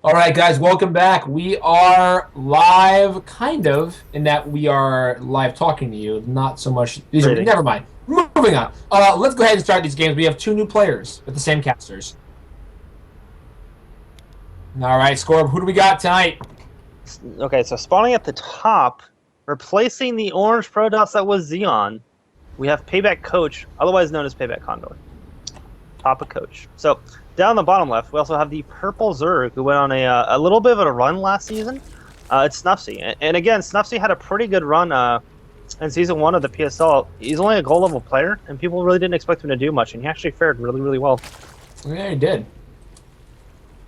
All right, guys, welcome back. We are live, kind of, in that we are live talking to you. Not so much. Rating. Never mind. Moving on. Let's go ahead and start these games. We have two new players with the same casters. All right, Scorb, who do we got tonight? Okay, so spawning at the top, replacing the orange Protoss that was Xeon, we have Payback Coach, otherwise known as Payback Condor. Top of Coach. So down the bottom left, we also have the purple Zerg, who went on a little bit of a run last season. It's Snuffsie. And again, Snuffsie had a pretty good run in Season 1 of the PSL. He's only a gold level player, and people really didn't expect him to do much, and he actually fared really, really well. Yeah, he did.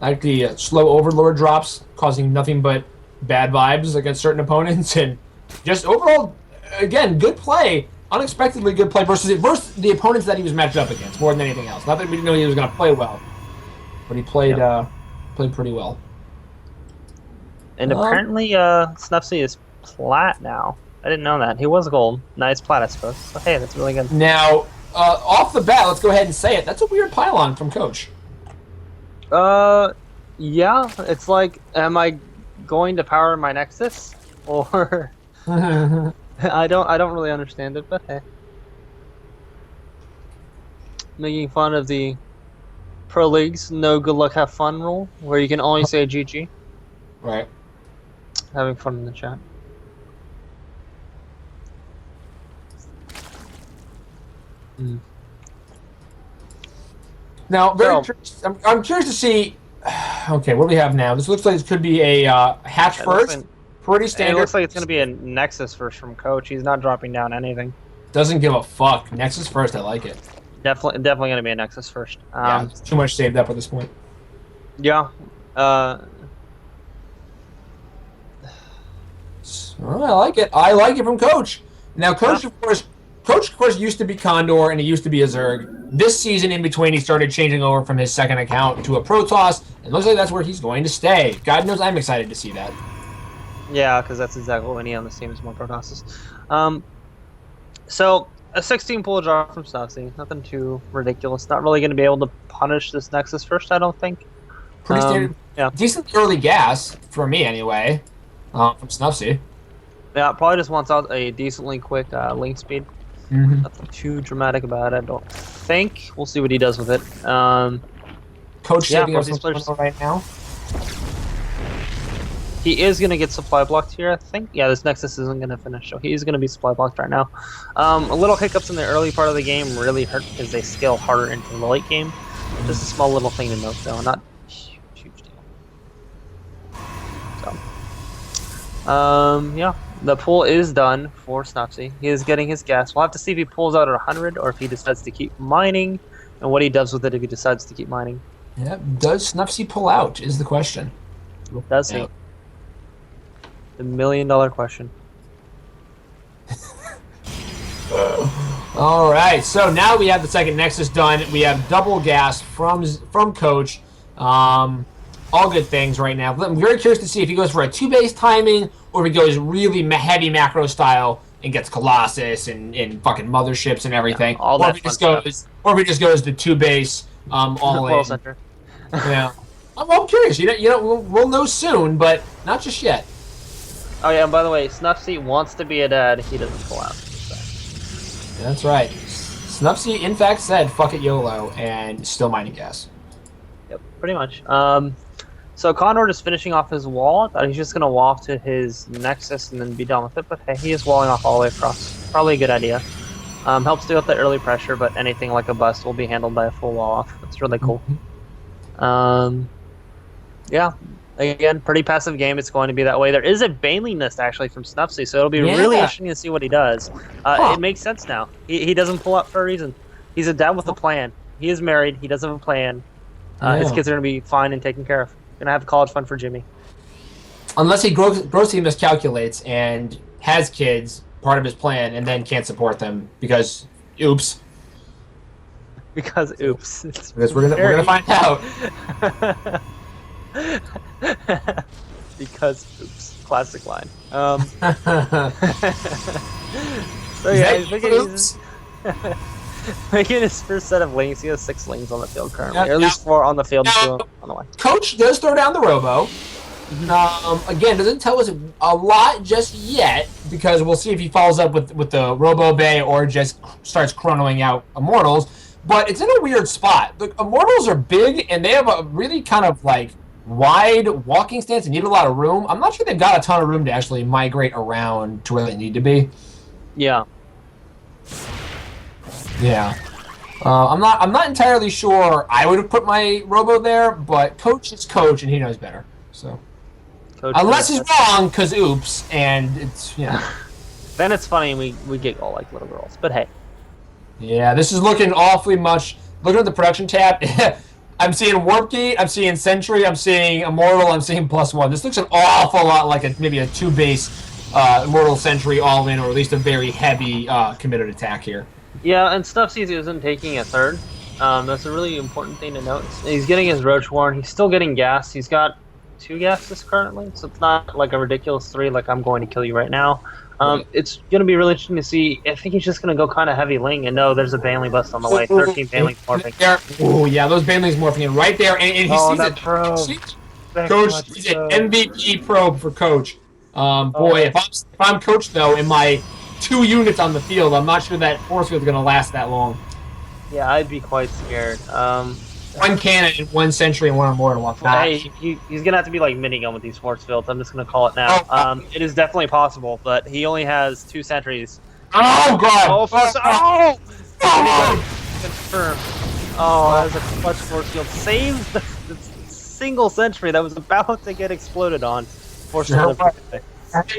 Like the slow Overlord drops, causing nothing but bad vibes against certain opponents, and just overall, again, good play. Unexpectedly good play versus the opponents that he was matched up against, more than anything else. Not that we didn't know he was going to play well, but he played played pretty well. And apparently, Snuffsie is plat now. I didn't know that. He was gold. Now he's plat, I suppose. So, hey, that's really good. Now, off the bat, let's go ahead and say it. That's a weird pylon from Coach. Yeah. It's like, am I going to power my Nexus? Or... I don't really understand it, but hey. Making fun of the Pro League's no good luck have fun rule, where you can only say GG. Right. Having fun in the chat. Now, I'm curious to see. Okay, what do we have now? This looks like it could be a hatch first. Pretty standard. It looks like it's going to be a Nexus first from Coach. He's not dropping down anything. Doesn't give a fuck. Nexus first, I like it. Definitely going to be a Nexus first. Yeah, too much saved up at this point. Yeah. I like it. I like it from Coach. Now, Coach, of course, used to be Condor and he used to be a Zerg. This season, in between, he started changing over from his second account to a Protoss, and looks like that's where he's going to stay. God knows, I'm excited to see that. Yeah, because that's exactly what we need on this team is more Protosses. So a 16 pull draw from Snuffsie, nothing too ridiculous. Not really going to be able to punish this Nexus first, I don't think. Pretty standard. Yeah. Decent early gas for me, anyway. From Snuffsie. Yeah, probably just wants out a decently quick link speed. Nothing too dramatic about it, I don't think. We'll see what he does with it. Coach saving us right now. He is going to get supply blocked here, I think. Yeah, this Nexus isn't going to finish, so he's going to be supply blocked right now. A little hiccups in the early part of the game really hurt because they scale harder into the late game. Just a small little thing to note, though. Not huge deal. So, yeah. The pull is done for Snuffsie. He is getting his gas. We'll have to see if he pulls out at 100 or if he decides to keep mining, and what he does with it if he decides to keep mining. Yeah, does Snuffsie pull out is the question. Does he? The $1 million question. All right, so now we have the second Nexus done. We have double gas from Coach. All good things right now. I'm very curious to see if he goes for a 2-base timing or if he goes really heavy macro style and gets Colossus and fucking motherships and everything. Yeah, or if he just goes to 2-base all in. Center. Yeah, I'm curious. We'll know soon, but not just yet. Oh yeah, and by the way, Snuffsie wants to be a dad. He doesn't pull out. So. That's right. Snuffsie, in fact, said "fuck it, YOLO" and still mining gas. Yep, pretty much. So Condor is finishing off his wall. I thought he's just gonna wall off to his Nexus and then be done with it. But hey, he is walling off all the way across. Probably a good idea. Helps deal with the early pressure, but anything like a bust will be handled by a full wall off. That's really cool. Yeah. Again, pretty passive game. It's going to be that way. There is a Baneling Nest, actually, from Snuffsie, so it'll be really interesting to see what he does. It makes sense now. He doesn't pull up for a reason. He's a dad with a plan. He is married. He does have a plan. His kids are going to be fine and taken care of. Going to have college fund for Jimmy. Unless he grossly miscalculates and has kids, part of his plan, and then can't support them because, oops. Because oops. Because we're gonna find out. Because oops, classic line. So yeah, Making his first set of lings. He has 6 lings on the field currently, Yep, or at least 4 on the field, now, 2 on the way. Coach does throw down the robo. Again, doesn't tell us a lot just yet, because we'll see if he follows up with the Robo Bay or just starts chronoing out Immortals. But it's in a weird spot. The Immortals are big, and they have a really kind of like wide walking stance and need a lot of room. I'm not sure they've got a ton of room to actually migrate around to where they need to be. Yeah. Yeah. I'm not entirely sure I would have put my Robo there, but Coach is Coach, and he knows better. So. Coach Unless he's wrong, because oops, and it's, Then it's funny and we giggle like little girls. But hey. Yeah, this is looking awfully much. Looking at the production tab, I'm seeing Warp Gate, I'm seeing Sentry, I'm seeing Immortal, I'm seeing +1. This looks an awful lot like maybe a 2-base Immortal Sentry all-in, or at least a very heavy committed attack here. Yeah, and Snuffsie isn't taking a third. That's a really important thing to note. He's getting his Roach Warren. He's still getting gas. He's got 2 gases currently, so it's not like a ridiculous 3 like I'm going to kill you right now. It's going to be really interesting to see. I think he's just going to go kind of heavy Ling, and no, there's a Baneley bust on the way. 13 Baneley morphing. Oh, yeah, those Baneleys morphing in right there, and he sees it. Coach, he's an MVP probe for Coach. Boy, if I'm Coach, though, in my 2 units on the field, I'm not sure that force field is going to last that long. Yeah, I'd be quite scared. 1 cannon and 1 Sentry and 1 Immortal. Hey, he's gonna have to be like minigun with these force fields. I'm just gonna call it now. It is definitely possible, but he only has 2 sentries. Oh god! Confirm. Oh, that was a clutch force field. Saved the single sentry that was about to get exploded on. Force field.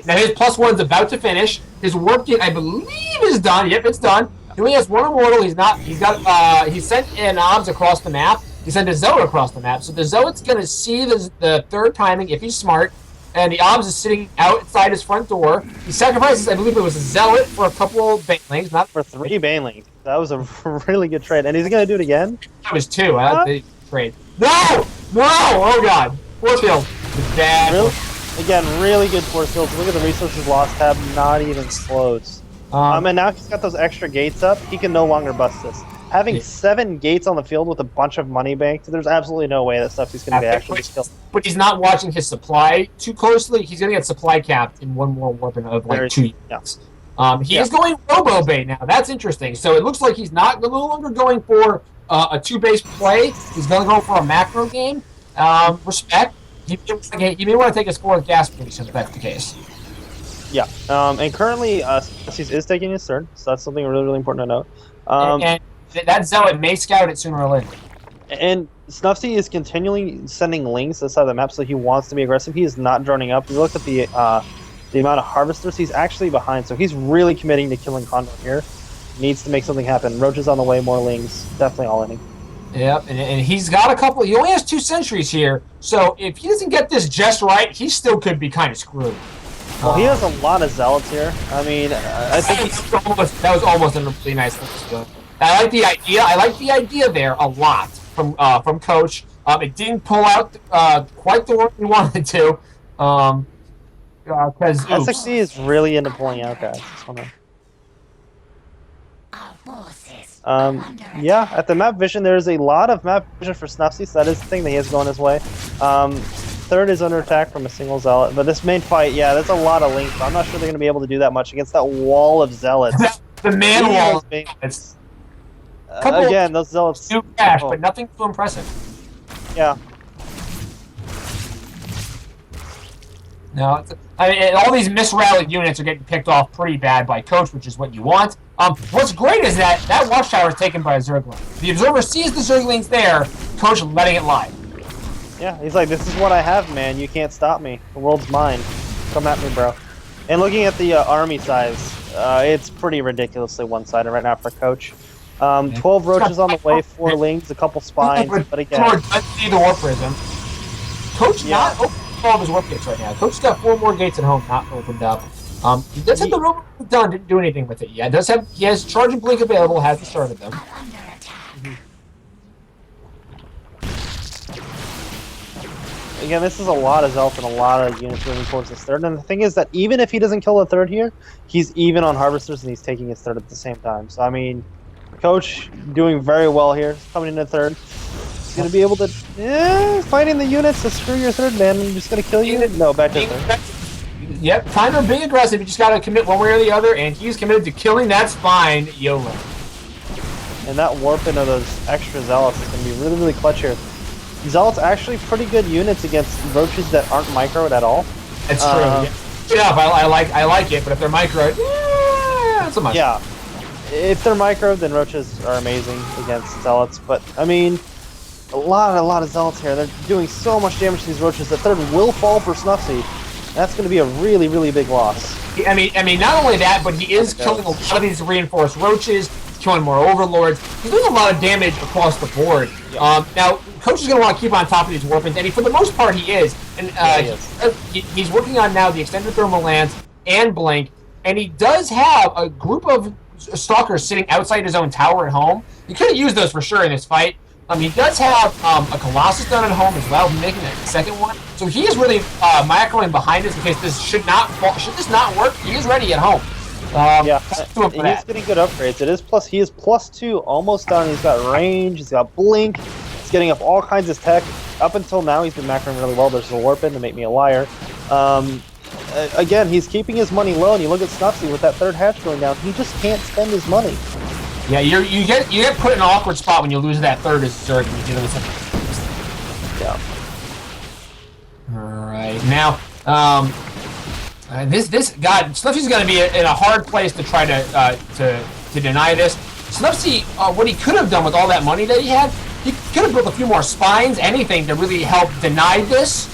Now his +1's about to finish. His Warp Gate, I believe, is done. Yep, it's done. He only has 1 Immortal. He sent an Obs across the map. He sent a Zealot across the map. So the Zealot's going to see the third timing if he's smart. And the Obs is sitting outside his front door. He sacrifices, I believe it was a Zealot for a couple of Banelings. Not for 3 Banelings. That was a really good trade. And he's going to do it again? That was 2. Trade. No! No! Oh god. Force field. Bad. Really? Again, really good force fields. Look at the resources lost tab. Not even close. And now he's got those extra gates up. He can no longer bust this. Having 7 gates on the field with a bunch of money banked, there's absolutely no way that stuff he's going to be actually killed. But he's not watching his supply too closely. He's going to get supply capped in 1 more weapon of like 2 units. He is going Robo Bay now. That's interesting. So it looks like he's no longer going for a 2-base play. He's going to go for a macro game. Respect. He may want to take his 4th gas piece if that's the case. Yeah, and currently Snuffsie is taking his third, so that's something really, really important to note. And that Zealot may scout it sooner or later. And Snuffsie is continually sending links to the side of the map, so he wants to be aggressive. He is not droning up. You look at the amount of harvesters, he's actually behind, so he's really committing to killing Condor here. Needs to make something happen. Roach is on the way, more lings, definitely all inning. Yep, and he's got a couple. He only has 2 sentries here, so if he doesn't get this just right, he still could be kind of screwed. Well, he has a lot of zealots here. I mean, I think that was almost a really nice thing. I like the idea. I like the idea there a lot from Coach. It didn't pull out quite the way we wanted to. Because SXC is really into pulling out guys. Yeah, at the map vision, there's a lot of map vision for Snuffsie, so that is the thing that he has going his way. Third is under attack from a single zealot, but this main fight, yeah, that's a lot of links. I'm not sure they're going to be able to do that much against that wall of zealots. The man wall. It's again, those zealots do crash, but nothing too impressive. Yeah. No, I mean, all these misrallied units are getting picked off pretty bad by Coach, which is what you want. What's great is that watchtower is taken by a Zergling. The Observer sees the Zerglings there, Coach letting it lie. Yeah, he's like, this is what I have, man. You can't stop me. The world's mine. Come at me, bro. And looking at the army size, it's pretty ridiculously one-sided right now for Coach. 12 roaches on the way, 4 lings, a couple spines, but again... Let's see the War Prism. Coach not opening all of his warp gates right now. Coach's got 4 more gates at home not opened up. He does have the robot done, didn't do anything with it yet. He has Charge and Blink available, hasn't started them. Again, this is a lot of Zelf and a lot of units moving towards this third. And the thing is that even if he doesn't kill the third here, he's even on Harvesters and he's taking his third at the same time. So, I mean, Coach doing very well here. Coming into third. He's going to be able to... fighting the units to screw your third man. I'm just going to kill you. No, back to third. Yep, kind of being aggressive. You just got to commit one way or the other, and he's committed to killing that spine. YOLO. And that warping of those extra Zealots is going to be really, really clutch here. Zealots actually pretty good units against roaches that aren't microed at all. That's true. Yeah, I like it, but if they're microed, not so much. Yeah. If they're microed, then roaches are amazing against Zealots. But, I mean, a lot of Zealots here. They're doing so much damage to these roaches that third will fall for Snuffsie. That's going to be a really, really big loss. I mean, not only that, but he is killing a lot of these reinforced roaches, killing more overlords. He's doing a lot of damage across the board. Yeah. Now, Coach is going to want to keep on top of these warpings, and for the most part, he is. And he's working on now the extended thermal lance and blink, and he does have a group of stalkers sitting outside his own tower at home. He could have used those for sure in this fight. He does have a Colossus down at home as well, making a second one. So he is really macroing behind us in case this should this not work. He is ready at home. He's getting good upgrades. He is +2, almost done. He's got range. He's got blink. He's getting up all kinds of tech. Up until now, he's been macroing really well. There's a warp in to make me a liar. Again, he's keeping his money low. And you look at Snuffsie with that third hatch going down. He just can't spend his money. Yeah, you get put in an awkward spot when you lose that third as Zerg. Yeah. All right, now Snuffsie's going to be in a hard place to try to deny this. Snuffsie, what he could have done with all that money that he had, he could have built a few more spines, anything to really help deny this.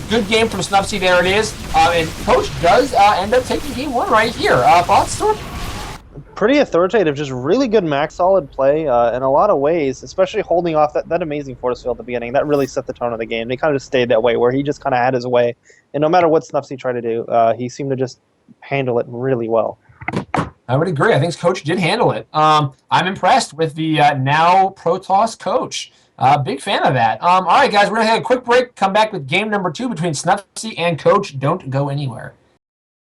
Good game from Snuffsie. There it is, and Coach does end up taking game 1 right here. Thoughts, Storm? Pretty authoritative, just really good max solid play in a lot of ways, especially holding off that amazing force field at the beginning. That really set the tone of the game. They kind of just stayed that way, where he just kind of had his way. And no matter what Snuffsie tried to do, he seemed to just handle it really well. I would agree. I think Coach did handle it. I'm impressed with the now Protoss Coach. Big fan of that. All right, guys, we're going to have a quick break, come back with game number 2 between Snuffsie and Coach. Don't go anywhere.